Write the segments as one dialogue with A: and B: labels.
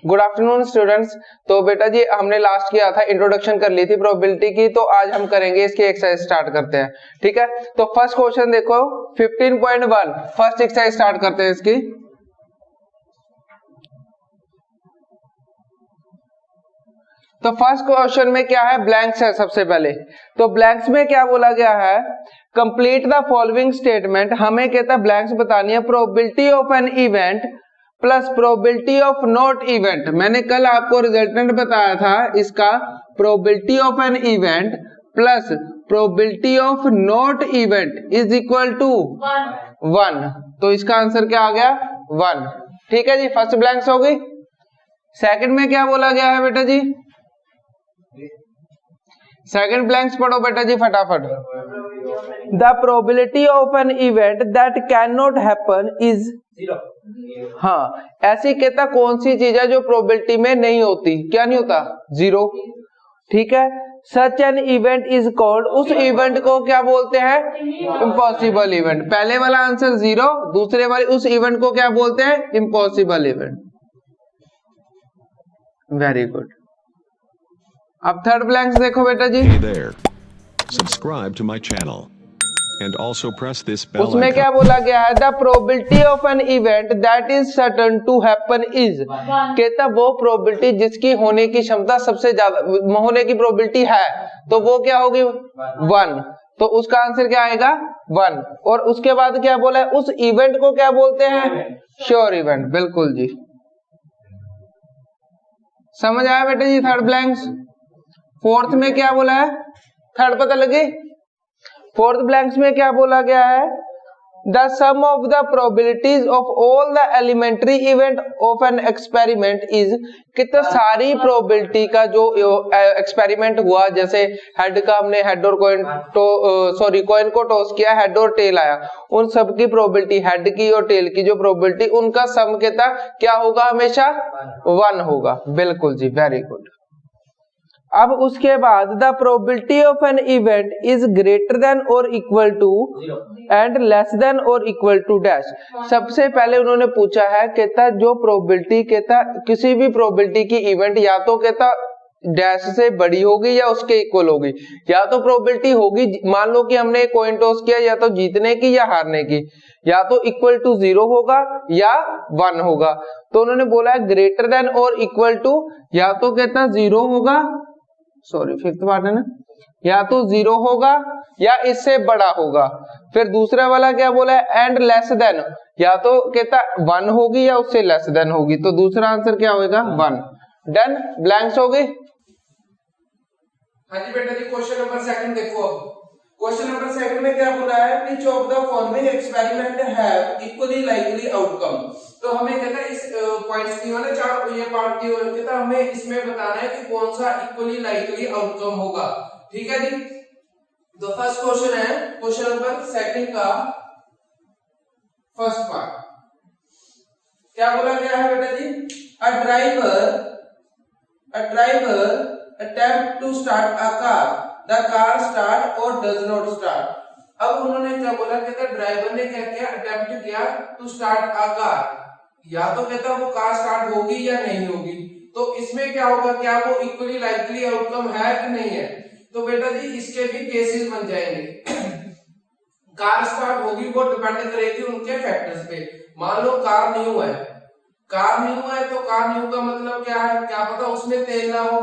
A: Good afternoon students. तो बेटा जी हमने लास्ट किया था, इंट्रोडक्शन कर ली थी प्रोबेबिलिटी की, तो आज हम करेंगे इसकी एक्सरसाइज स्टार्ट करते हैं। ठीक है, तो फर्स्ट क्वेश्चन देखो 15.1, फर्स्ट एक्सरसाइज स्टार्ट करते हैं इसकी। तो फर्स्ट क्वेश्चन में क्या है, ब्लैंक्स है सबसे पहले। तो ब्लैंक्स में क्या बोला गया है, कंप्लीट द फॉलोइंग स्टेटमेंट। हमें कहता है ब्लैंक्स बतानी है, probability of an event plus probability of not event. मैंने कल आपको रिजल्टेंट बताया था इसका, probability of an event plus probability of not event is equal to 1। तो इसका आंसर क्या आ गया, 1। ठीक है जी, फर्स्ट ब्लैंक्स हो गई। सेकंड में क्या बोला गया है बेटा जी, सेकंड ब्लैंक्स पढ़ो बेटा जी फटाफट। The probability of an event that can not happen is 0। हाँ, ऐसी कहता कौन सी चीज है जो प्रोबेबिलिटी में नहीं होती, क्या नहीं होता, 0। ठीक है, such an event is called, उस इवेंट को क्या बोलते हैं, इम्पॉसिबल इवेंट। पहले वाला आंसर 0, दूसरे वाले उस इवेंट को क्या बोलते हैं, इम्पॉसिबल इवेंट। Very good. अब थर्ड ब्लैंक्स देखो बेटा जी।
B: Hey there. Subscribe to my channel and also press this bell
A: उसमें
B: icon.
A: क्या बोला गया है, the probability of an event that is certain to happen is, कहता वो प्रोबेबिलिटी जिसकी होने की क्षमता सबसे ज्यादा होने की प्रोबेबिलिटी है, तो वो क्या होगी, 1। तो उसका आंसर क्या आएगा, 1। और उसके बाद क्या बोला है, उस इवेंट को क्या बोलते हैं, श्योर इवेंट। बिल्कुल जी, समझ आया बेटा जी थर्ड ब्लैंक्स। फोर्थ में क्या बोला है, थर्ड पता लगे। फोर्थ ब्लैंक्स में क्या बोला गया है, the sum of the probabilities of all the elementary event of an experiment is, कितना सारी प्रोबेबिलिटी का जो एक्सपेरिमेंट हुआ, जैसे हेड का हमने हेड और कॉइन कॉइन को टॉस किया, हेड और टेल आया, उन सब की प्रोबेबिलिटी, हेड की और टेल की जो प्रोबेबिलिटी, उनका सम कहता क्या होगा, हमेशा 1 होगा। बिल्कुल जी, वेरी गुड। अब उसके बाद the probability of an event is greater than or equal to and less than or equal to dash. सबसे पहले उन्होंने पूछा है, कहता जो प्रोबेबिलिटी, कहता किसी भी प्रोबेबिलिटी की इवेंट या तो कहता डैश से बड़ी होगी या उसके इक्वल होगी। या तो प्रोबेबिलिटी होगी, मान लो कि हमने कॉइन टॉस किया, या तो जीतने की या हारने की, या तो इक्वल टू 0 होगा या 1 होगा। तो उन्होंने बोला है greater than or equal to, या तो कहता 0 होगा, सॉरी फिफ्थ पार्ट है ना, या तो 0 होगा या इससे बड़ा होगा। फिर दूसरा वाला क्या बोला है, एंड लेस देन, या तो कहता 1 होगी या उससे लेस देन होगी। तो दूसरा आंसर क्या होगा, 1। डन, ब्लैंक्स हो गए। हाँ जी बेटा जी, क्वेश्चन नंबर सेकंड देखो। अब क्वेश्चन नंबर सेकंड में क्या बोला है, which of the following experiment have equally likely outcome. तो हमें कहता है इस पॉइंट्स की ना, चार ये पार्ट की कहता हमें इसमें बताना है कि कौन सा इक्वली लाइकली आउटकम होगा। ठीक है जी, तो फर्स्ट क्वेश्चन है, क्वेश्चन नंबर सेकंड का फर्स्ट पार्ट क्या बोला गया है बेटा जी, a driver attempt to start a car, the car start or does not start। अब उन्होंने क्या बोला, कहता ड्राइवर ने क्या किया, अटेम्प्ट किया टू स्टार्ट अ कार, या तो कहता वो कार स्टार्ट होगी या नहीं होगी। तो इसमें क्या होगा, क्या वो इक्वली लाइकली आउटकम है कि नहीं है। तो बेटा जी इसके भी केसेस बन जाएंगे। कार स्टार्ट होगी वो डिपेंड करेगी उनके फैक्टर्स पे। मान लो कार न्यू है, कार न्यू है तो कार न्यू का मतलब क्या है, क्या पता उसमें तेल ना हो।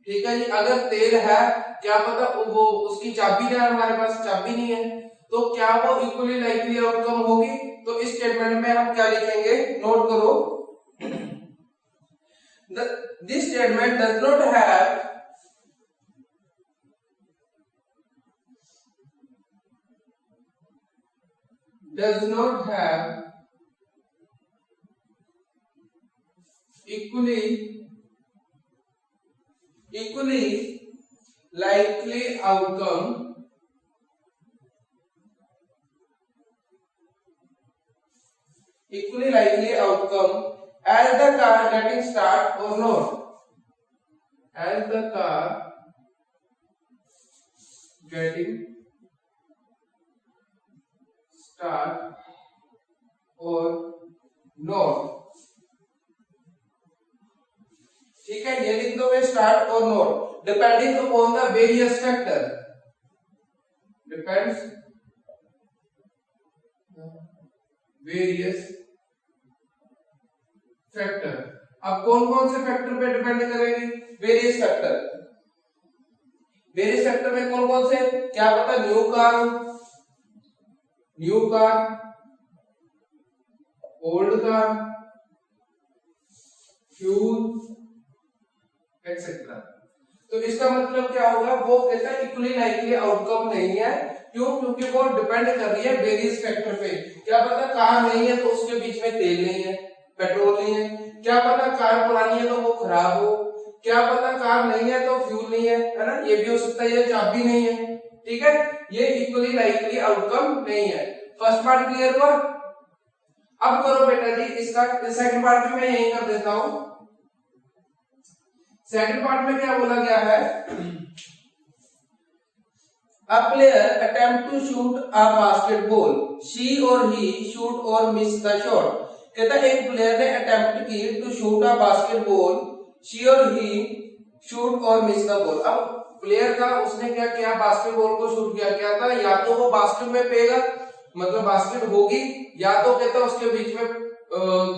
A: ठीक है जी, अगर तेल है क्या पता वो उसकी चाबी ना है, हमारे पास चाबी नहीं है, तो क्या वो इक्वली लाइकली आउटकम होगी। तो इस स्टेटमेंट में हम क्या लिखेंगे, नोट करो, this statement does not have equally likely outcome as the car getting start or not, as the car getting start or not। start or not depending upon the various factor. Depends various factor. अब कौन कौन से factor पे depend करेगी? Various factor. Various factor में कौन कौन से? क्या पता new car, old car, fuel etcetera. तो इसका मतलब क्या होगा? वो कहता है इक्वली लाइकली आउटकम नहीं है। क्यों? क्योंकि वो डिपेंड कर रही है वेरियस फैक्टर पे। क्या पता कार नहीं है तो उसके बीच में तेल नहीं है, पेट्रोल नहीं है। क्या पता कार पुरानी है तो वो खराब हो। क्या पता कार नहीं है तो फ्यूल नहीं है ना? ये भी हो सकता है, ये चाबी नहीं है। ठीक है, ये इक्वली लाइकली आउटकम नहीं है। फर्स्ट पार्ट क्लियर हुआ? अब करो बेटा जी इसका सेकंड पार्ट भी मैं यही कर देता हूं। सेकंड पार्ट में क्या बोला गया है? A player attempt to shoot a basketball. She or he shoot or miss the shot. कहता है एक प्लेयर ने अटेम्प्ट की to shoot a basketball, she or he shoot or miss the ball. अब प्लेयर का उसने क्या किया? बास्केटबॉल को शूट किया। क्या था? या तो वो बास्केट में पेगा, मतलब बास्केट होगी, या तो कहता उसके बीच में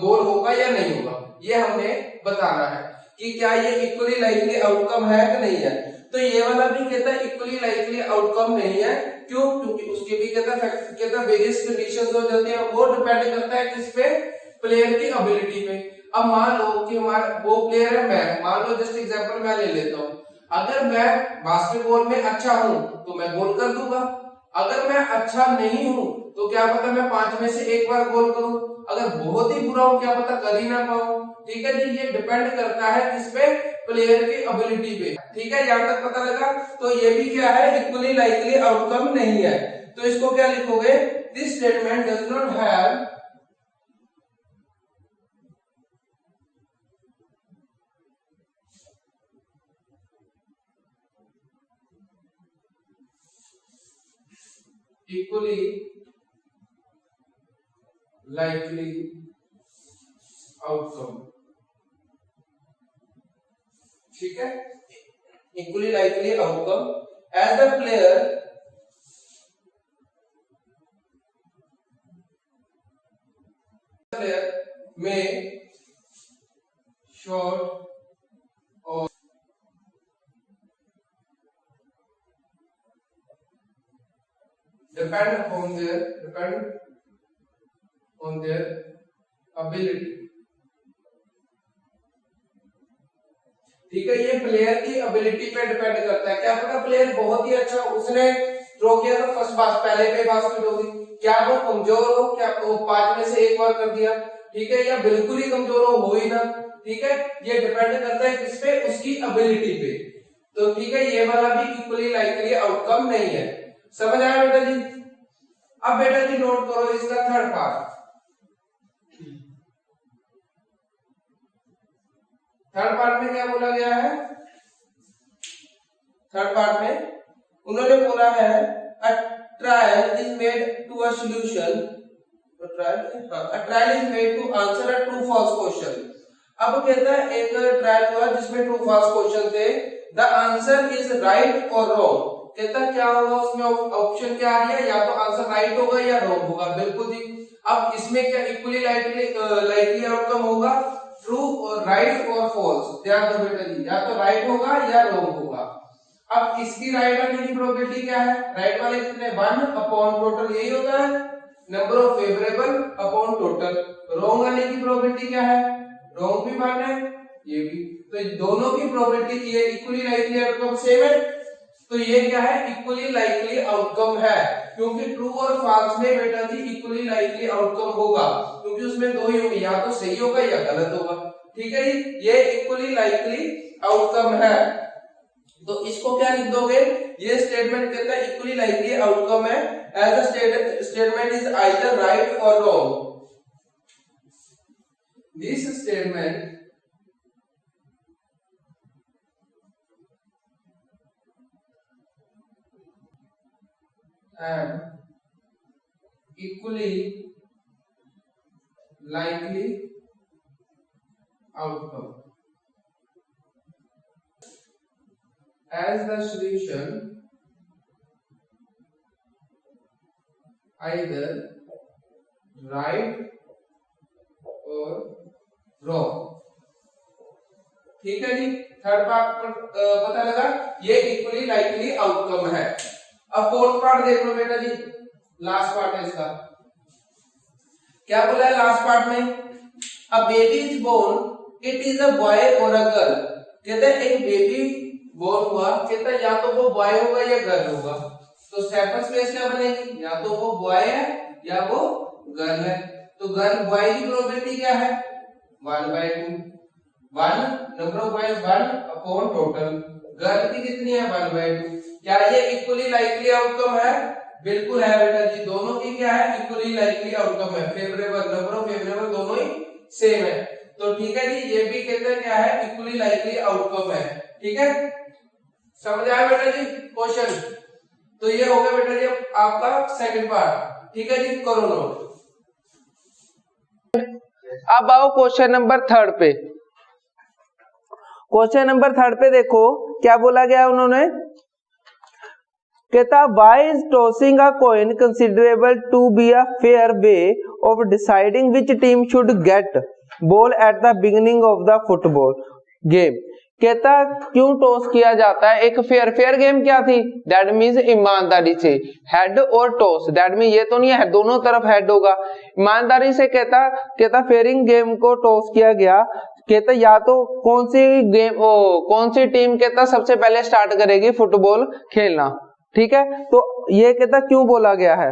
A: गोल होगा या नहीं होगा। ये हमने बताना है कि क्या ये इक्वली लाइकली आउटकम है कि नहीं है। तो ये वाला भी कहता है इक्वली लाइकली आउटकम नहीं है। क्यों? क्योंकि उसके भी कहता वेरियस कंडीशंस हो जाती है। वो डिपेंड करता है किस पे? प्लेयर की एबिलिटी पे। अब मान लो कि हमारा वो प्लेयर है, मैं मान लो जस्ट एग्जांपल मैं ले लेता हूं। अगर मैं बास्केटबॉल में अच्छा हूं तो मैं गोल कर दूंगा। अगर मैं अच्छा नहीं हूं तो क्या पता मैं 5 में से एक बार गोल करूं। अगर बहुत ही बुरा हूं क्या पता कर ही ना पाऊं। ठीक है जी, ये डिपेंड करता है किस पे? प्लेयर की एबिलिटी पे। ठीक है, यहां तक पता लगा? तो ये भी क्या है? इक्वली लाइकली आउटकम नहीं है। तो इसको क्या लिखोगे? This statement does not have equally likely outcome। ठीक है, equally likely outcome as the player may shot or depend on their ability। ठीक है, ये प्लेयर की एबिलिटी पे डिपेंड करता है। क्या पता प्लेयर बहुत ही अच्छा, उसने थ्रो किया तो फर्स्ट बास पहले पे बास्केट होगी। क्या वो कमजोर हो? क्या वो 5 में से एक बार कर दिया? ठीक है, या बिल्कुल ही कमजोर हो ही ना। ठीक है, ये डिपेंड करता है किस पे? उसकी एबिलिटी पे। तो ठीक है, ये वाला भी इक्वली लाइकली आउटकम नहीं है। समझ आया बेटा जी? अब बेटा जी नोट करो इसका थर्ड पार्ट। थर्ड पार्ट में क्या बोला गया है? थर्ड पार्ट में उन्होंने बोला है a trial is made to a solution, a trial is made to answer a true false question। अब कहता है एक ट्रायल हुआ जिसमें ट्रू फॉल्स क्वेश्चन थे। The answer is right or wrong. कहता क्या होगा उसमें? ऑप्शन क्या आ गया? या तो आंसर राइट होगा या रॉन्ग होगा। बिल्कुल जी। अब इसमें क्या इक्वली लाइकली आउटकम होगा? ट्रू और राइट और फॉल्स। ध्यान दो बेटा जी, या तो राइट होगा या रॉन्ग होगा। अब इसकी राइट आने की प्रोबेबिलिटी क्या है? राइट वाले कितने? 1 अपॉन टोटल, यही होता है number of favourable upon total. Wrong आने की प्रोबेबिलिटी क्या है? रॉन्ग भी 1 है, ये भी। तो दोनों की प्रोबेबिलिटी ये इक्वली लाइकली आउटकम सेम है। तो ये क्या है? इक्वली लाइकली आउटकम है। क्योंकि ट्रू और फॉल्स में बेटा जी इक्वली लाइकली आउटकम होगा, क्योंकि उसमें दो ही होंगे, या तो सही होगा या गलत होगा। ठीक है जी, ये इक्वली लाइकली आउटकम है। तो इसको क्या लिख दोगे? ये स्टेटमेंट कहता है इक्वली लाइकली आउटकम है as the statement is either right or wrong. This statement and equally likely outcome। as the solution either right or wrong। ठीक है जी, थर्ड पार्ट पता लगा, ये इक्वली लाइकली आउटकम है। अब फोर्थ पार्ट देख लो बेटा जी, लास्ट पार्ट है इसका। क्या बोला है लास्ट पार्ट में? A baby is born, it is a boy or a girl. कहते हैं एक बेबी बोर्न हुआ, कहता है या तो वो बॉय होगा या गर्ल होगा। तो सैंपल स्पेस क्या बनेगी? या तो वो बॉय है या वो गर्ल है। तो गर्ल बॉय की प्रोबेबिलिटी क्या है? 1/2। 1 number of boys 1 upon total. Girl की कितनी है? 1/2। क्या ये इक्वली लाइकली आउटकम है? बिल्कुल है बेटा जी, दोनों की क्या है? इक्वली लाइकली आउटकम है। फेवरेबल, नंबर ऑफ फेवरेबल दोनों ही सेम है। तो ठीक है जी, ये भी कहते हैं क्या है? इक्वली लाइकली आउटकम है। ठीक है, समझ आया बेटा जी क्वेश्चन? तो ये हो गया बेटा जी आपका सेकंड पार्ट। ठीक है जी, करो नोट। अब आओ क्वेश्चन नंबर थर्ड पे। क्वेश्चन नंबर थर्ड पे देखो क्या बोला गया है उन्होंने। कहता why is tossing a coin considerable to be a fair way of deciding which team should get ball at the beginning of the football game। कहता क्यों टॉस किया जाता है? एक फेयर गेम क्या थी? दैट मीन्स ईमानदारी से, हेड और टॉस। दैट मीन ये तो नहीं है दोनों तरफ हेड होगा, ईमानदारी से कहता फेयरिंग गेम को टॉस किया गया। कहता या तो कौन सी टीम कहता सबसे पहले स्टार्ट करेगी फुटबॉल खेलना। ठीक है, तो ये कहता क्यों बोला गया है?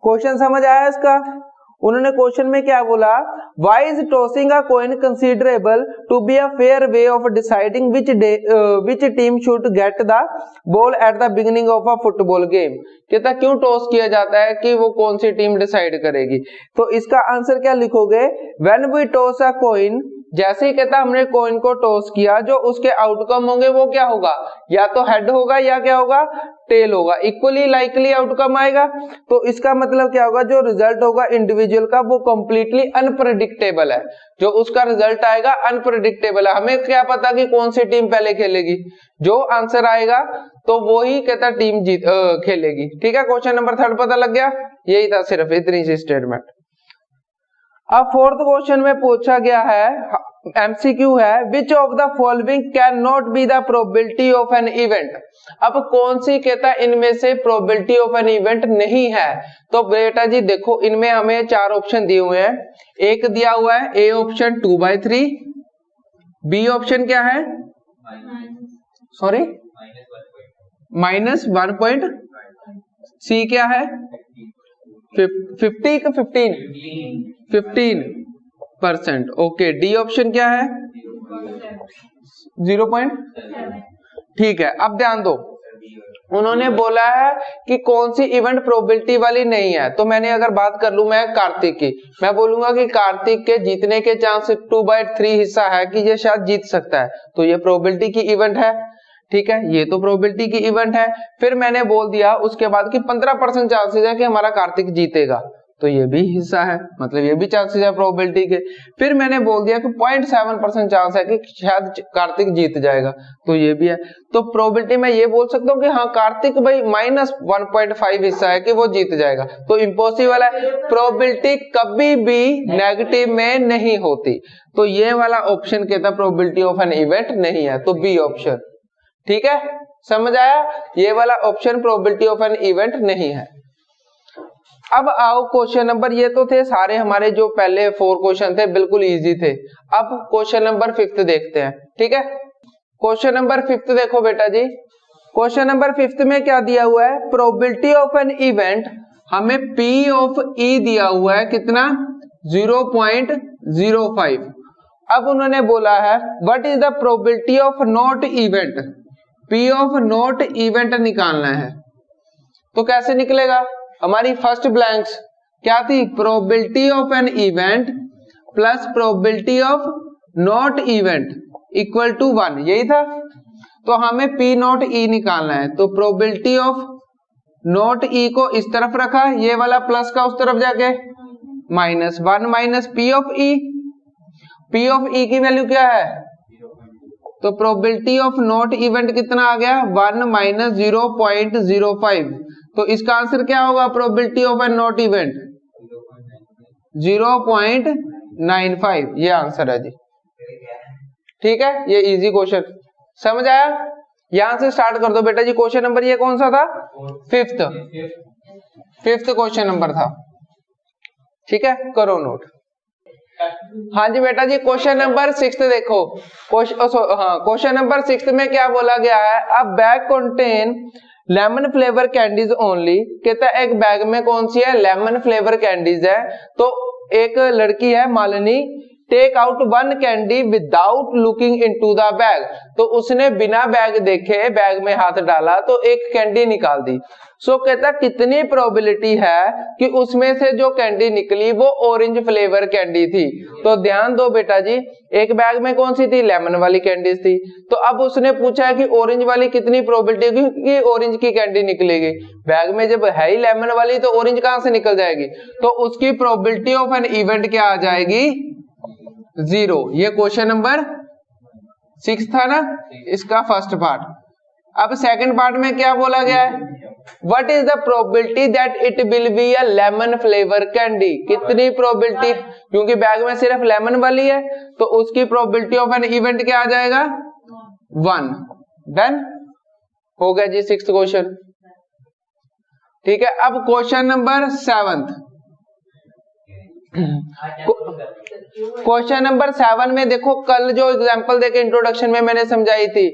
A: क्वेश्चन समझ आया इसका? उन्होंने क्वेश्चन में क्या बोला? Why is tossing a coin considerable to be a fair way of deciding which team should get the ball at the beginning of a football game। कहता क्यों टॉस किया जाता है कि वो कौन सी टीम डिसाइड करेगी। तो इसका आंसर क्या लिखोगे? When we toss a coin, जैसे ही कहता हमने कॉइन को टॉस किया, जो उसके आउटकम होंगे वो क्या होगा? या तो हेड होगा या क्या होगा? टेल होगा। इक्वली लाइकली आउटकम आएगा। तो इसका मतलब क्या होगा? जो रिजल्ट होगा इंडिविजुअल का वो कंप्लीटली अनप्रेडिक्टेबल है। जो उसका रिजल्ट आएगा अनप्रेडिक्टेबल है। हमें क्या पता कि कौन सी टीम पहले खेलेगी? जो आंसर आएगा तो वो ही कहता टीम खेलेगी। ठीक है, क्वेश्चन नंबर थर्ड पता लग गया? यही था, सिर्फ इतनी सी स्टेटमेंट। अब फोर्थ क्वेश्चन में पूछा गया है, एमसीक्यू है, which of the following can not be the probability of an event. अब कौन सी कहता इनमें से प्रोबेबिलिटी ऑफ एन इवेंट नहीं है? तो बेटा जी देखो, इनमें हमें 4 ऑप्शन दिए हुए हैं। एक दिया हुआ है ए ऑप्शन 2/3, बी ऑप्शन क्या है? सॉरी -1 सी क्या है? 50 का 15%। ओके, डी ऑप्शन क्या है? 0. ठीक है, अब ध्यान दो, उन्होंने बोला है कि कौन सी इवेंट प्रोबेबिलिटी वाली नहीं है। तो मैंने अगर बात कर लूं मैं कार्तिक की, मैं बोलूंगा कि कार्तिक के जीतने के चांस 2/3 हिस्सा है कि ये शायद जीत सकता है, तो ये प्रोबेबिलिटी की इवेंट है। ठीक है, ये तो प्रोबेबिलिटी की इवेंट है। फिर मैंने बोल दिया उसके बाद कि 15% चांसेस है कि हमारा कार्तिक जीतेगा, तो ये भी हिस्सा है, मतलब ये भी चांसेस है प्रोबेबिलिटी के। फिर मैंने बोल दिया कि 0.7% चांस है कि शायद कार्तिक जीत जाएगा, तो ये भी है। तो प्रोबेबिलिटी में ये बोल सकता हूँ कि हाँ कार्तिक भाई -1.5 हिस्सा है कि वो जीत जाएगा, तो इम्पॉसिबल है। प्रोबेबिलिटी कभी भी नेगेटिव में नहीं होती, तो ये वाला ऑप्शन कहता प्रोबेबिलिटी ऑफ एन इवेंट नहीं है, तो बी ऑप्शन। ठीक है, समझ आया? ये वाला option probability of an event नहीं है। अब आओ क्वेश्चन नंबर, ये तो थे सारे हमारे जो पहले 4 क्वेश्चन थे, बिल्कुल इजी थे। अब क्वेश्चन नंबर 5 देखते हैं। ठीक है, क्वेश्चन नंबर 5 देखो बेटा जी। क्वेश्चन नंबर 5 में क्या दिया हुआ है? प्रोबेबिलिटी ऑफ एन इवेंट, हमें P ऑफ E दिया हुआ है कितना? 0.05। अब उन्होंने बोला है what is the probability of not event. P of not event निकालना है, तो कैसे निकलेगा? हमारी फर्स्ट ब्लैंक्स क्या थी? Probability of an event plus probability of not event equal to 1, यही था। तो हमें P नॉट E निकालना है, तो प्रोबेबिलिटी ऑफ नॉट E को इस तरफ रखा, ये वाला प्लस का उस तरफ जाके -1 minus P of E। P of E की वैल्यू क्या है? तो प्रोबेबिलिटी ऑफ नॉट इवेंट कितना आ गया 1 माइनस 0.05। तो इसका आंसर क्या होगा probability of an not event 0.95, ये आंसर है जी। ठीक है, ये इजी क्वेश्चन समझ आया। यहां से स्टार्ट कर दो बेटा जी। क्वेश्चन नंबर ये कौन सा था? फिफ्थ क्वेश्चन नंबर था। ठीक है, करो नोट। हाँ जी बेटा जी, क्वेश्चन नंबर 6 देखो। क्वेश्चन नंबर 6 में क्या बोला गया है? अ bag contain lemon flavour candies only. कहता है एक बैग में कौन सी है? लेमन फ्लेवर कैंडीज है। तो एक लड़की है Malini, take out 1 candy without looking into the bag. तो उसने बिना बैग देखे बैग में हाथ डाला तो एक कैंडी निकाल दी। सो कहता कितनी प्रोबेबिलिटी है कि उसमें से जो कैंडी निकली वो ऑरेंज फ्लेवर कैंडी थी। तो ध्यान दो बेटा जी, एक बैग में कौन सी थी? लेमन वाली कैंडीज थी। तो अब उसने पूछा है कि ऑरेंज वाली कितनी प्रोबेबिलिटी होगी कि ऑरेंज की कैंडी निकलेगी। बैग में जब है ही लेमन वाली तो ऑरेंज कहां से निकल जाएगी? तो उसकी प्रोबेबिलिटी ऑफ एन इवेंट क्या आ जाएगी? 0। ये क्वेश्चन नंबर 6 था ना, इसका फर्स्ट पार्ट। अब सेकंड पार्ट में क्या बोला गया है? What is the probability that it will be a lemon flavour candy. कितनी प्रोबेबिलिटी, क्योंकि बैग में सिर्फ लेमन वाली है तो उसकी प्रोबेबिलिटी ऑफ एन इवेंट क्या आ जाएगा? 1। डन हो गया जी 6th क्वेश्चन। ठीक है, अब क्वेश्चन नंबर 7। क्वेश्चन नंबर 7 में देखो, कल जो एग्जांपल देके इंट्रोडक्शन में मैंने समझाई थी।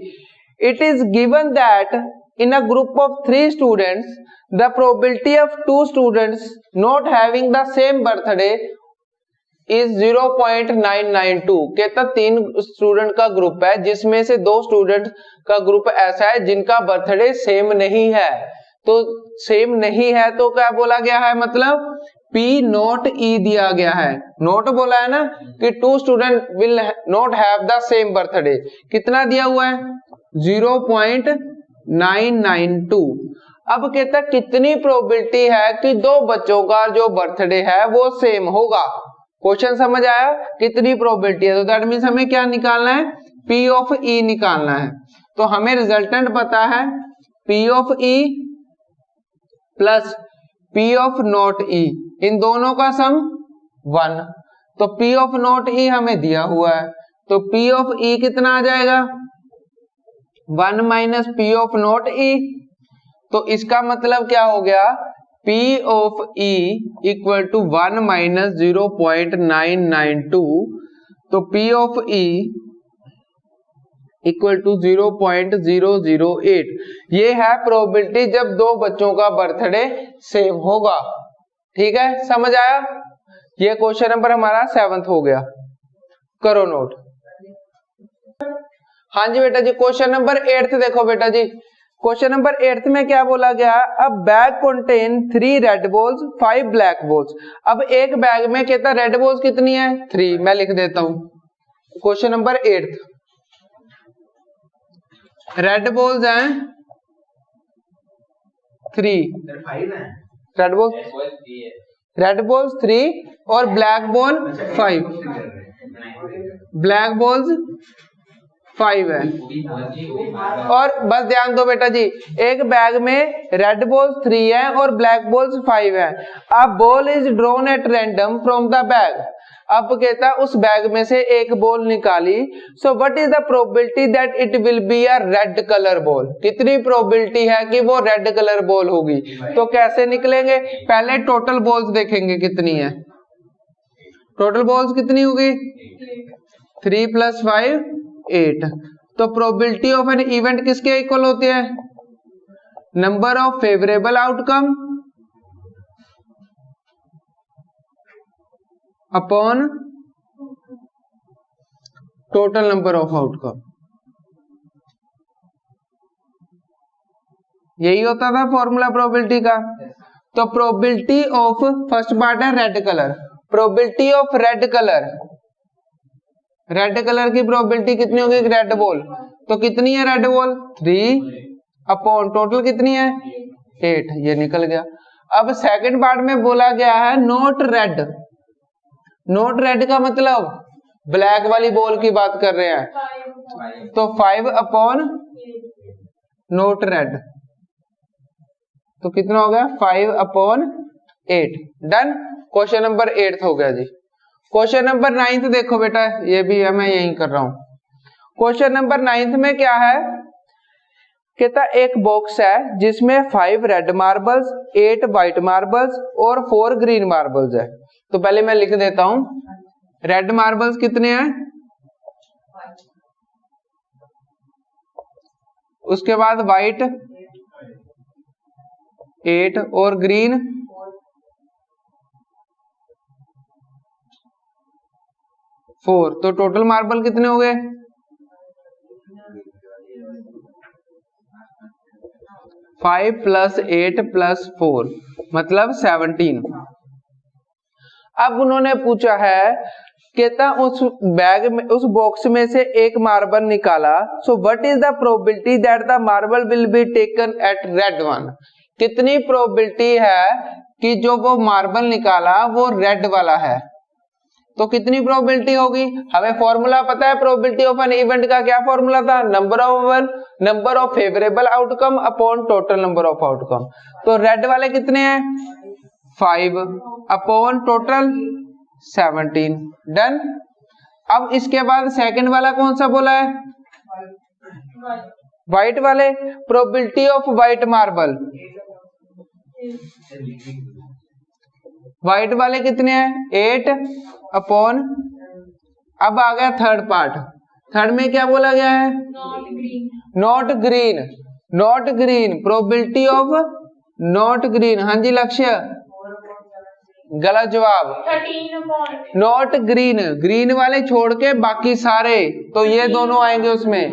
A: It is given that in a group of 3 students the probability of 2 students not having the same birthday is 0.992। कहता 3 स्टूडेंट का ग्रुप है जिसमें से 2 स्टूडेंट का ग्रुप ऐसा है जिनका बर्थडे सेम नहीं है। तो सेम नहीं है तो क्या बोला गया है? मतलब P नॉट E दिया गया है। नोट बोला है ना कि 2 student will not have the same birthday. कितना दिया हुआ है? 0.992। अब कहता कितनी प्रोबेबिलिटी है कि 2 बच्चों का जो बर्थडे है वो सेम होगा। क्वेश्चन समझ आया? कितनी प्रोबेबिलिटी है? तो दैट मीन्स हमें क्या निकालना है? P ऑफ E निकालना है। तो हमें रिजल्टेंट पता है P of E plus P of not E, इन दोनों का सम 1। तो P ऑफ नॉट E हमें दिया हुआ है, तो P ऑफ E कितना आ जाएगा? 1 minus P of not E। तो इसका मतलब क्या हो गया? P of E equal to 1 minus 0.992। तो P of E equal to 0.008। ये है प्रोबेबिलिटी जब 2 बच्चों का बर्थडे सेम होगा। ठीक है, समझ आया? ये क्वेश्चन नंबर हमारा 7th हो गया। करो नोट। हाँ जी बेटा जी, क्वेश्चन नंबर 8 देखो बेटा जी। क्वेश्चन नंबर 8 में क्या बोला गया? अब bag contain 3 red balls 5 black balls. अब एक बैग में कहता रेड बॉल्स कितनी है? 3। मैं लिख देता हूं क्वेश्चन नंबर 8। रेड बॉल्स हैं 3, रेड बॉल्स 3 और ब्लैक बॉल 5। ब्लैक बॉल्स 5 है। और बस ध्यान दो बेटा जी, एक बैग में रेड बॉल्स 3 है और ब्लैक बॉल्स 5 है। अब ball is drawn at random from the bag. अब कहता है उस बैग में से एक बॉल निकाली। सो what is the probability that it will be a red colour ball. कितनी प्रोबेबिलिटी है कि वो रेड कलर बॉल होगी? तो कैसे निकलेंगे? पहले टोटल बॉल्स देखेंगे कितनी है। टोटल बॉल्स कितनी होगी? 3 + 5 8। तो प्रोबेबिलिटी ऑफ एन इवेंट किसके इक्वल होती है? Number of favourable outcome upon total number of outcome. यही होता था फॉर्मूला प्रोबेबिलिटी का। तो प्रोबेबिलिटी ऑफ फर्स्ट पार्ट है red colour. Probability of red colour, red colour की प्रोबेबिलिटी कितनी होगी? रेड बॉल तो कितनी है? रेड बॉल 3 अपॉन टोटल कितनी है? 8। ये निकल गया। अब सेकंड पार्ट में बोला गया है नॉट रेड। नॉट रेड का मतलब ब्लैक वाली बॉल की बात कर रहे हैं। तो 5 अपॉन नोट रेड, तो कितना हो गया 5 अपॉन 8। डन। क्वेश्चन नंबर 8 हो गया जी। क्वेश्चन नंबर 9 देखो बेटा, ये भी है, मैं यही कर रहा हूं। क्वेश्चन नंबर 9 में क्या है, कहता एक बॉक्स है जिसमें 5 रेड मार्बल्स, 8 व्हाइट मार्बल्स और 4 ग्रीन मार्बल्स है। तो पहले मैं लिख देता हूं, रेड मार्बल्स कितने हैं, उसके बाद व्हाइट 8 और ग्रीन 4। तो टोटल मार्बल कितने हो गए, 5 + 8 + 4 मतलब 17। अब उन्होंने पूछा है, कहता उस बैग में, उस बॉक्स में से एक मार्बल निकाला, so what is the probability that the marble will be taken at red one. कितनी प्रोबेबिलिटी है कि जो वो मार्बल निकाला वो रेड वाला है। तो कितनी प्रोबेबिलिटी होगी, हमें फॉर्मूला पता है प्रोबेबिलिटी ऑफ एन इवेंट का, क्या फॉर्मूला था, number of favourable outcome upon total number of outcome. तो रेड वाले कितने हैं 5 अपॉन टोटल 17। डन। अब इसके बाद सेकंड वाला कौन सा बोला है, व्हाइट वाले, probability of white marble, white वाले कितने हैं 8 अपॉन, अब आ गया थर्ड पार्ट। थर्ड में क्या बोला गया है, not green, not green, probability of not green. हाँ जी लक्ष्य, गलत जवाब, नॉट ग्रीन, ग्रीन वाले छोड़ के बाकी सारे, तो ये दोनों आएंगे उसमें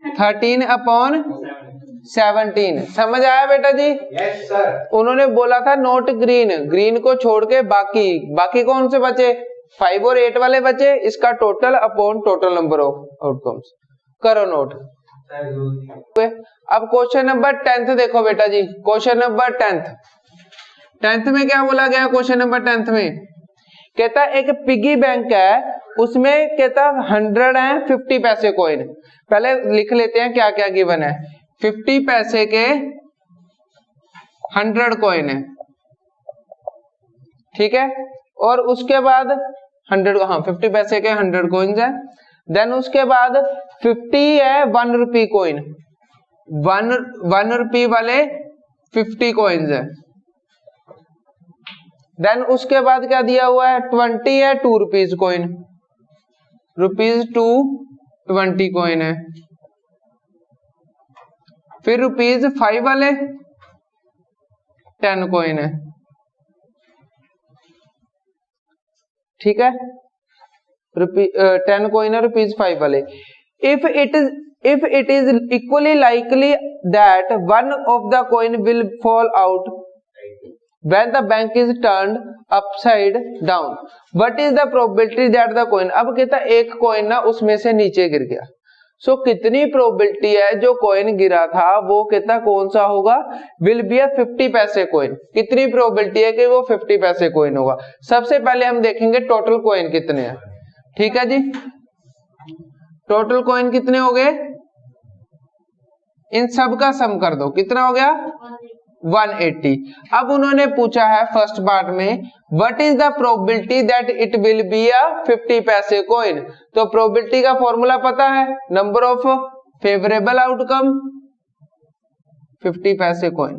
A: 13 अपॉन 17। समझ आया बेटा जी?
C: Yes sir.
A: उन्होंने बोला था नॉट ग्रीन, ग्रीन को छोड़ के बाकी कौन से बचे, 5 और 8 वाले बचे, इसका total upon total number of outcomes. करो नोट। अब क्वेश्चन नंबर 10 देखो बेटा जी। क्वेश्चन नंबर 10 में क्या बोला गया, क्वेश्चन नंबर 10 में कहता एक पिगी बैंक है, उसमें कहता 100 है 50 पैसे कॉइन। पहले लिख लेते हैं क्या क्या गिवन है। 50 पैसे के 100 कॉइन है, ठीक है, और उसके बाद 100, हाँ 50 पैसे के 100 कॉइन्स है। देन उसके बाद 50 है 1 रुपी कॉइन, 1 रुपी वाले 50 कॉइन्स है। देन उसके बाद क्या दिया हुआ है, 20 है 2 रुपीज कॉइन, ₹2 20 कॉइन है। फिर ₹5 वाले 10 कॉइन है, ठीक है, 10 कॉइन है ₹5 वाले। If it is equally likely that one of the coin will fall out when the bank is turned upside down, what is the probability that the coin, अब कहता एक कॉइन ना उसमें से नीचे गिर गया, सो कितनी प्रोबेबिलिटी है जो कॉइन गिरा था वो कहता कौन सा होगा, विल बी अ 50 पैसे कॉइन। कितनी प्रोबेबिलिटी है कि वो 50 पैसे कॉइन होगा। सबसे पहले हम देखेंगे टोटल कॉइन कितने हैं, ठीक है जी। टोटल कॉइन कितने हो गए, इन सब का सम कर दो, कितना हो गया 180। अब उन्होंने पूछा है फर्स्ट पार्ट में what is the probability that it will be a 50 पैसे कॉइन। तो प्रोबेबिलिटी का फॉर्मूला पता है, नंबर ऑफ फेवरेबल आउटकम 50 पैसे कॉइन,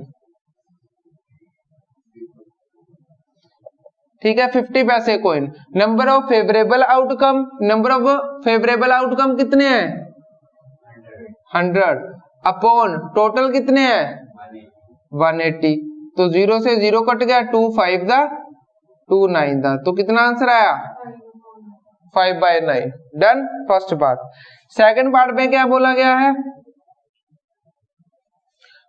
A: ठीक है, 50 पैसे coin. Number of favourable outcome, number of favourable outcome कितने हैं 100 अपॉन टोटल कितने हैं 180। तो 0 से 0 कट गया, 2 5 दा 2 9 दा, तो कितना आंसर आया 5/9। Done first part. Second part में क्या बोला गया है,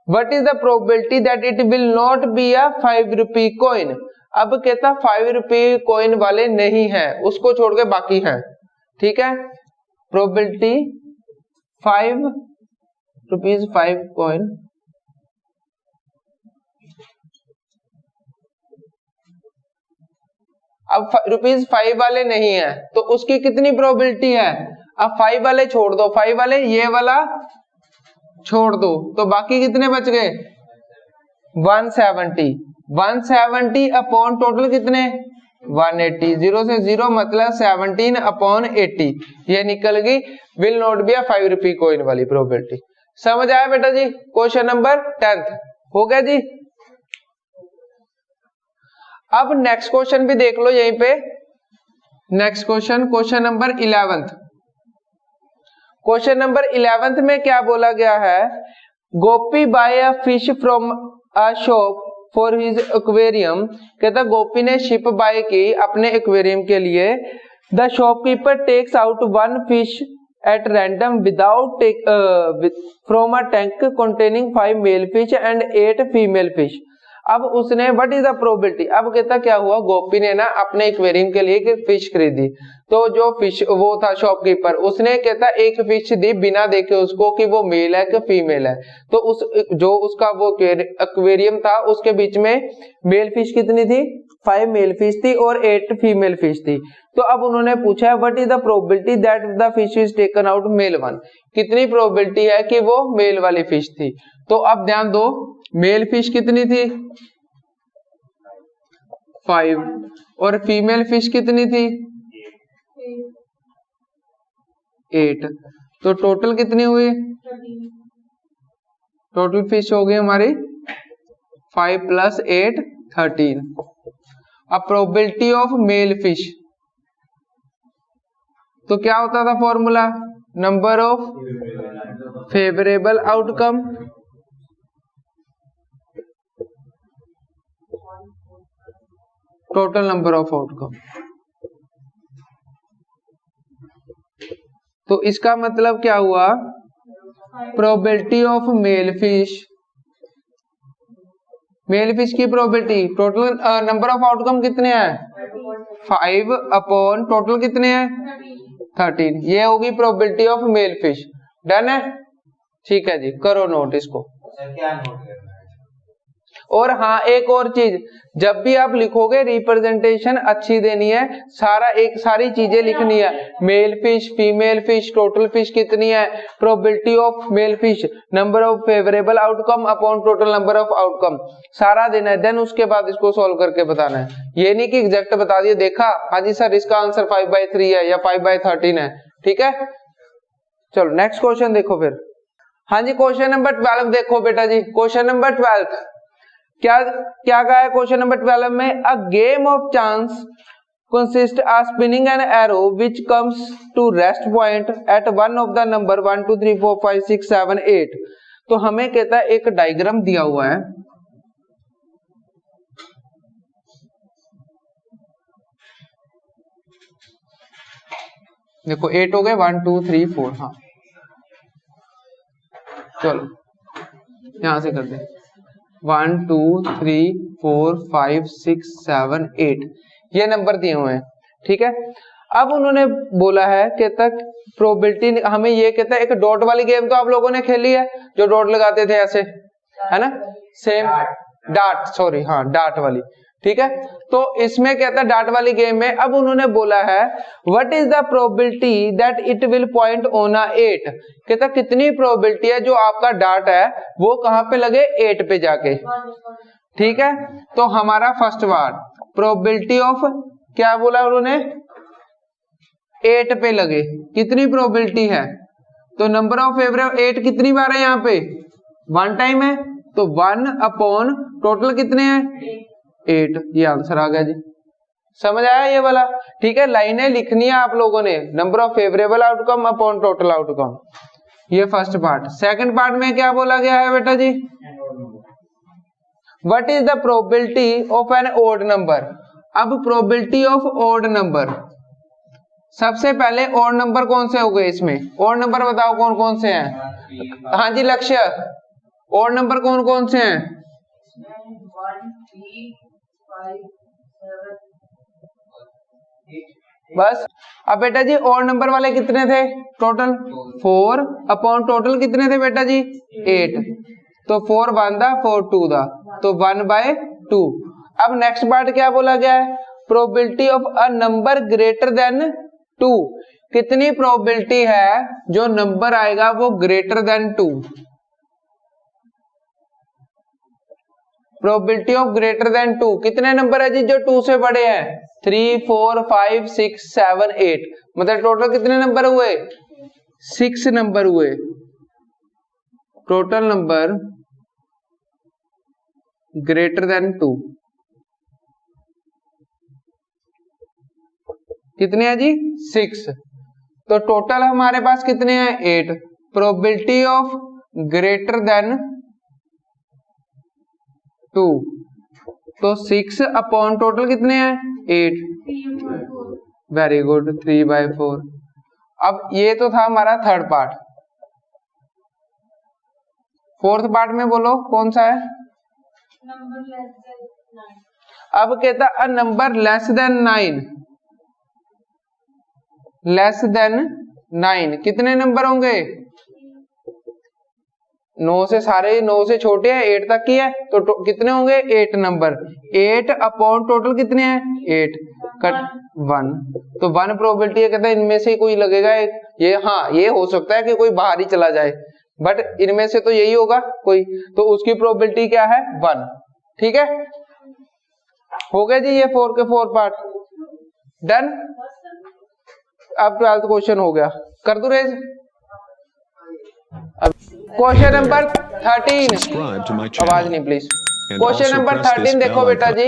A: what is the probability that it will not be a 5 rupee coin. अब कहता 5 रुपी कॉइन वाले नहीं है, उसको छोड़ के बाकी है, ठीक है। प्रोबेबिलिटी 5 रुपीज 5 कॉइन, अब ₹5 वाले नहीं है तो उसकी कितनी प्रोबेबिलिटी है, अब 5 वाले छोड़ दो, 5 वाले ये वाला छोड़ दो, तो बाकी कितने बच गए 170। 170 अपॉन टोटल कितने 180, 0 से 0 मतलब 17 अपॉन 80 ये निकल गई। Will not be a 5 rupee coin वाली प्रोबेबिलिटी। समझ आया बेटा जी? क्वेश्चन नंबर 10 हो गया जी। अब नेक्स्ट क्वेश्चन भी देख लो यहीं पे। Next question, question number 11। Question number 11 में क्या बोला गया है, Gopi buy a fish from a shop for his aquarium. कहता गोपी ने शिप बाय की अपने एक्वेरियम के लिए। The shopkeeper takes out 1 fish at random without from a tank containing 5 male fish and 8 female fish. अब उसने व्हाट इज द प्रोबेबिलिटी, अब कहता क्या हुआ, गोपी ने ना अपने एक्वेरियम के लिए एक फिश खरीदी, तो जो फिश वो था शॉपकीपर, उसने कहता एक फिश दी बिना देखे उसको कि वो मेल है कि फीमेल है। तो उस जो उसका वो एक्वेरियम था उसके बीच में मेल फिश कितनी थी 5 मेल फिश थी और 8 फीमेल फिश थी। तो अब उन्होंने पूछा है what is the probability that the fish is taken out male one, कितनी प्रोबेबिलिटी है कि वो मेल वाली फिश थी। तो अब ध्यान दो, मेल फिश कितनी थी 5 और फीमेल फिश कितनी थी 8, तो टोटल कितनी हुई, टोटल फिश हो गई हमारी 5 + 8 13। अब प्रोबेबिलिटी ऑफ मेल फिश, तो क्या होता था formula, number of favourable outcome total number of outcome. तो इसका मतलब क्या हुआ, probability of male fish, male fish की probability total number of outcome कितने हैं 5 अपॉन टोटल कितने हैं 13, ये होगी probability of male fish. Done है, ठीक है जी, करो नोट इसको। और हाँ एक और चीज, जब भी आप लिखोगे रिप्रेजेंटेशन अच्छी देनी है, सारी चीजें लिखनी है, male fish, female fish, total fish कितनी है, probability of male fish, number of favourable outcome upon total number of outcome, सारा देना है। देन उसके बाद इसको सॉल्व करके बताना है, ये नहीं कि एग्जैक्ट बता दिए, देखा हाँ जी सर इसका आंसर 5/3 है या 5/13 है, ठीक है। चलो नेक्स्ट क्वेश्चन देखो फिर। हाँ जी क्वेश्चन नंबर 12 देखो बेटा जी, क्वेश्चन नंबर 12 क्या कहा है क्वेश्चन नंबर 12 में, a game of chance consist a spinning an arrow which comes to rest point at one of the number 1 2 3 4 5 6 7 8। तो हमें कहता है एक डायग्राम दिया हुआ है, देखो 8 हो गए 1 2 3 4, हाँ चलो यहां से कर दे 1 2 3 4 5 6 7 8 ये नंबर दिए हुए हैं, ठीक है। अब उन्होंने बोला है कहता प्रोबेबिलिटी, हमें ये कहता है एक डॉट वाली गेम तो आप लोगों ने खेली है, जो डॉट लगाते थे ऐसे, है ना, सेम डार्ट, सॉरी हाँ डार्ट वाली, ठीक है। तो इसमें कहता है डार्ट वाली गेम में, अब उन्होंने बोला है what is the probability that it will point on a 8, कहता कितनी प्रोबेबिलिटी है जो आपका डार्ट है वो कहां पे लगे 8 पे जाके, ठीक है। तो हमारा फर्स्ट वर्ड प्रोबेबिलिटी ऑफ क्या बोला उन्होंने 8 पे लगे, कितनी प्रोबेबिलिटी है, तो नंबर ऑफ फेवरेट 8 कितनी बार है यहाँ पे 1 टाइम है, तो 1 अपॉन टोटल कितने हैं 8, ये आंसर आ गया जी। समझ आया ये वाला, ठीक है। लाइनें लिखनी है आप लोगों ने, number of favourable outcome upon total outcome, ये फर्स्ट पार्ट। सेकंड पार्ट में क्या बोला गया है बेटा जी, what is the probability of an odd number. अब प्रोबेबिलिटी ऑफ ओड नंबर, सबसे पहले ओड नंबर कौन से हो गए इसमें, ओड नंबर बताओ कौन कौन से हैं, हाँ जी लक्ष्य, ओड नंबर कौन कौन से हैं
C: 1 3 5 7
A: बस। अब बेटा जी ओड नंबर वाले कितने थे टोटल 4 अपॉन टोटल कितने थे बेटा जी 8, तो 4 1 दा 4 2 दा, तो 1/2। अब नेक्स्ट पार्ट क्या बोला गया है, probability of a number greater than 2, कितनी प्रोबेबिलिटी है जो नंबर आएगा वो greater than 2? Probability of greater than 2 कितने नंबर है जी जो 2 से बड़े हैं? 3, 4, 5, 6, 7, 8, मतलब टोटल कितने नंबर हुए? 6 नंबर हुए। टोटल नंबर ग्रेटर देन 2 कितने हैं जी? 6। तो टोटल हमारे पास कितने हैं? 8। प्रोबेबिलिटी ऑफ ग्रेटर देन 2, तो 6 अपॉन टोटल कितने हैं? 8। Very good, 3/4। अब ये तो था हमारा थर्ड पार्ट। फोर्थ पार्ट में बोलो कौन सा है? अब कहता a number less than 9, less than 9 कितने नंबर होंगे? 9 से सारे 9 से छोटे हैं, 8 तक की है, तो कितने होंगे? 8 नंबर। 8 अपॉन टोटल कितने हैं? 8 कट 1, तो 1 प्रोबेबिलिटी है। कहता है इनमें से कोई लगेगा एक, ये हाँ ये हो सकता है कि कोई बाहर ही चला जाए, बट इनमें से तो यही होगा कोई, तो उसकी प्रोबेबिलिटी क्या है? 1। ठीक है, हो गया जी ये 4 के 4 पार्ट डन। अब 12th क्वेश्चन हो गया, कर दो रेज। अब question number 13,
B: Subscribe to my
A: आवाज
B: channel
A: नहीं please.
B: and
A: question
B: also
A: number
B: press this
A: 13 देखो
B: bell
A: बेटा
B: icon.
A: जी,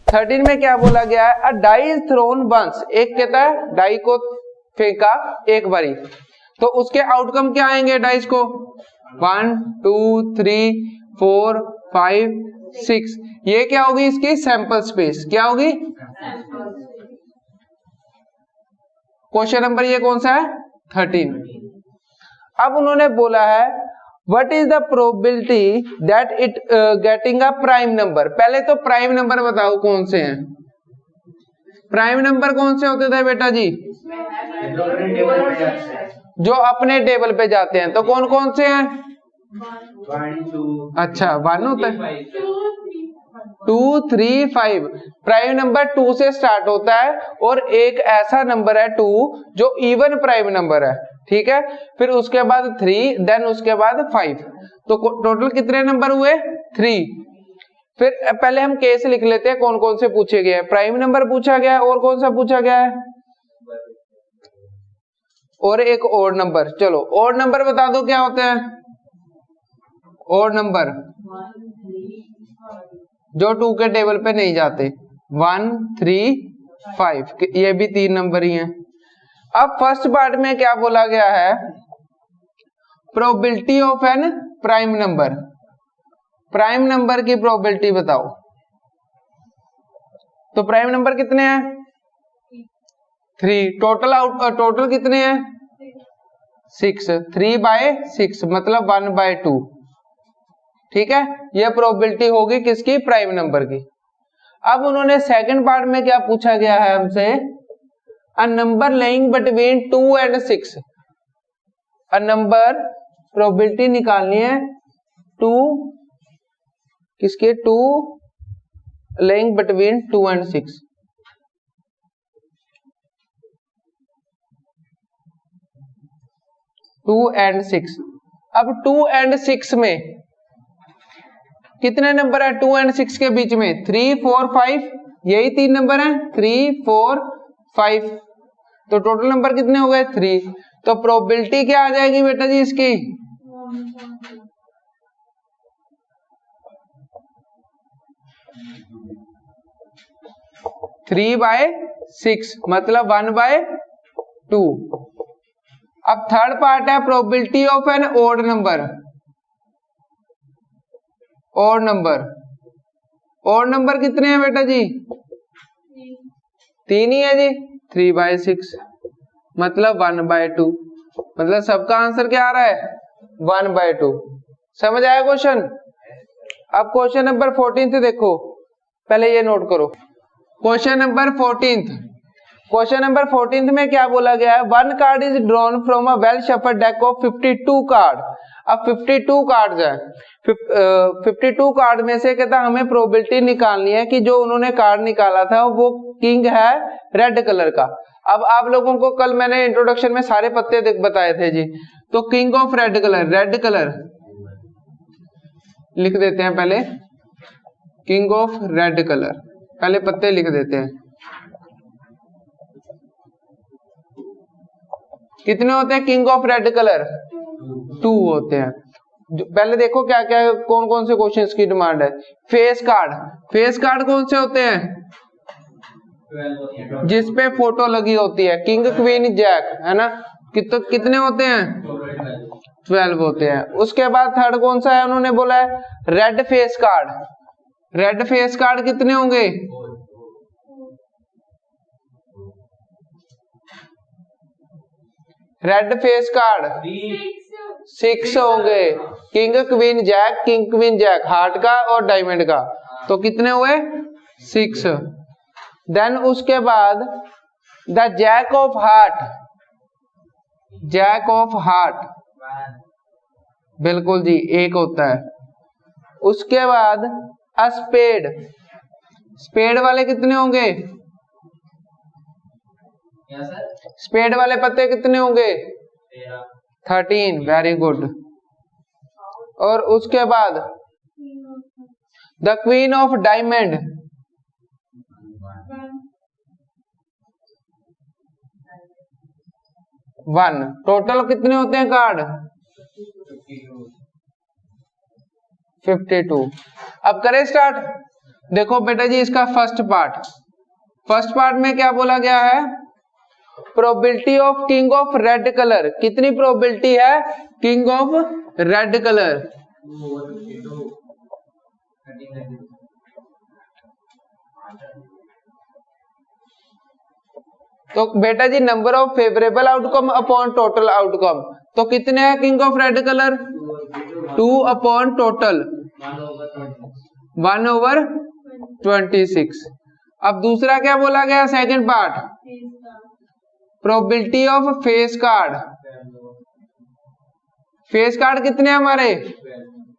A: 13 में क्या बोला गया है? अ डाई इज थ्रोन वंस, एक कहता है डाई को फेंका एक बारी, तो उसके आउटकम क्या आएंगे डाइस को? 1, 2, 3, 4, 5, 6। ये क्या होगी? इसकी सैंपल स्पेस क्या होगी? क्वेश्चन नंबर ये कौन सा है? 13। अब उन्होंने बोला है what is the probability that it getting a prime number. पहले तो प्राइम नंबर बताओ कौन से हैं? प्राइम नंबर कौन से होते थे बेटा जी? जो अपने टेबल पे जाते हैं, तो कौन कौन से हैं?
C: 1, 2,
A: अच्छा 1 होता है, 2, 3, 5। प्राइम नंबर 2 से स्टार्ट होता है और एक ऐसा नंबर है 2 जो इवन प्राइम नंबर है। ठीक है, फिर उसके बाद 3, देन उसके बाद 5, तो टोटल कितने नंबर हुए? 3। फिर पहले हम केस लिख लेते हैं कौन कौन से पूछे गए हैं। प्राइम नंबर पूछा गया है, और कौन सा पूछा गया है? और एक ओड नंबर। चलो ओड नंबर बता दो क्या होते हैं? ओड नंबर जो 2 के टेबल पे नहीं जाते, 1, 3, 5, ये भी 3 नंबर ही हैं। अब फर्स्ट पार्ट में क्या बोला गया है? Probability of an prime number. Prime number की प्रोबेबिलिटी बताओ। तो प्राइम नंबर कितने हैं? 3। टोटल कितने हैं? 6। 3/6 मतलब 1/2। ठीक है, यह प्रोबेबिलिटी होगी किसकी? प्राइम नंबर की। अब उन्होंने सेकंड पार्ट में क्या पूछा गया है हमसे? A number lying between 2 and 6। A number probability निकालनी है 2 किसके? 2 lying between 2 and 6। Two and 6। अब 2 and 6 में कितने नंबर है? 2 and 6 के बीच में 3, 4, 5, यही 3 नंबर हैं, 3, 4, 5, तो टोटल नंबर कितने हो गए? 3। तो प्रोबेबिलिटी क्या आ जाएगी बेटा जी इसकी? 3/6 मतलब 1/2। अब थर्ड पार्ट है probability of an odd number. Odd number, odd number कितने हैं बेटा जी? 3 ही है जी। 3/6 मतलब 1/2, मतलब सबका आंसर क्या आ रहा है? 1/2। समझ आया क्वेश्चन? अब क्वेश्चन नंबर 14 से देखो, पहले ये नोट करो। क्वेश्चन नंबर 14, क्वेश्चन नंबर 14 में क्या बोला गया है? 1 card is drawn from a well shuffled deck of 52 card. अब 52 कार्ड्स है, 52 कार्ड में से कहता हमें प्रोबेबिलिटी निकालनी है कि जो उन्होंने कार्ड निकाला था वो किंग है रेड कलर का। अब आप लोगों को कल मैंने इंट्रोडक्शन में सारे पत्ते बताए थे जी। तो king of red colour, red colour लिख देते हैं पहले, किंग ऑफ रेड कलर, पहले पत्ते लिख देते हैं। कितने होते हैं किंग ऑफ रेड कलर? 2 होते हैं। पहले देखो क्या क्या कौन कौन से क्वेश्चंस की डिमांड है। फेस कार्ड, फेस कार्ड कौन से होते हैं? जिसपे फोटो लगी होती है, किंग क्वीन जैक, है ना। कितने होते हैं? 12 होते हैं। उसके बाद थर्ड कौन सा है उन्होंने बोला है? Red face card. Red face card कितने होंगे? रेड फेस कार्ड 6 होंगे। King queen jack, king queen jack heart का और डायमंड का, तो कितने हुए? 6। देन उसके बाद the jack of heart, jack of heart बिल्कुल जी 1 होता है। उसके बाद अ स्पेड, स्पेड वाले कितने होंगे? स्पेड वाले पत्ते कितने होंगे? 13, वेरी गुड। और उसके बाद the queen of diamond, 1। Total कितने होते हैं कार्ड? 52। अब करें स्टार्ट। देखो बेटा जी इसका फर्स्ट पार्ट में क्या बोला गया है? Probability of king of red colour. कितनी प्रोबेबिलिटी है किंग ऑफ रेड कलर? तो बेटा जी number of favourable outcome upon total outcome, तो कितने हैं king of red colour? 2 upon total 1/26। अब दूसरा क्या बोला गया? Second part, probability of face card. Face card कितने हैं हमारे?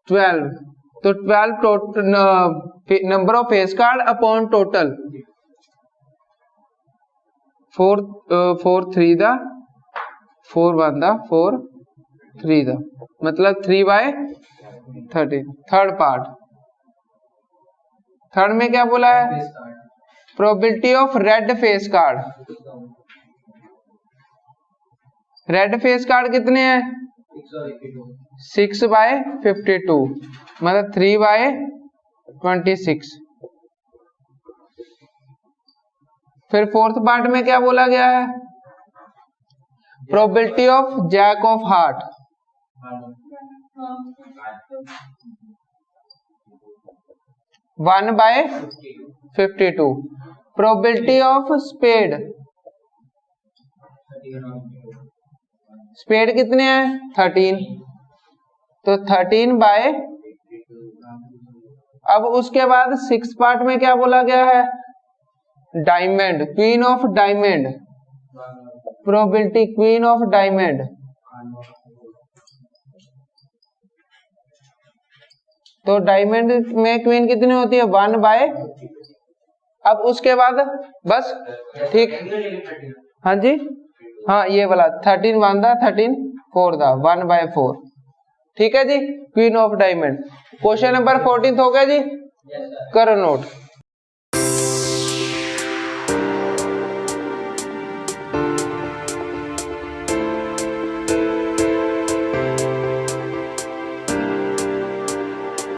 A: 12, तो 12 number of face card upon total 4 3 दा 4 1 दा 4 3 दा, मतलब 3/13। थर्ड पार्ट, थर्ड में क्या बोला है? Probability of red face card. Red face card कितने हैं? 6/52, मतलब 3/26। फिर फोर्थ पार्ट में क्या बोला गया है? Probability of jack of heart, 1/52। Probability of spade, spade कितने हैं? 13, तो 13/। अब उसके बाद 6 पार्ट में क्या बोला गया है? Diamond, queen of diamond, probability queen of diamond, तो डायमंड में क्वीन कितनी होती है? 1/। अब उसके बाद बस ठीक, हाँ जी, हाँ ये वाला 13 1 दा 13 4 दा 1/4, ठीक है जी, queen of diamond. Question number 14 हो गया जी, करो नोट।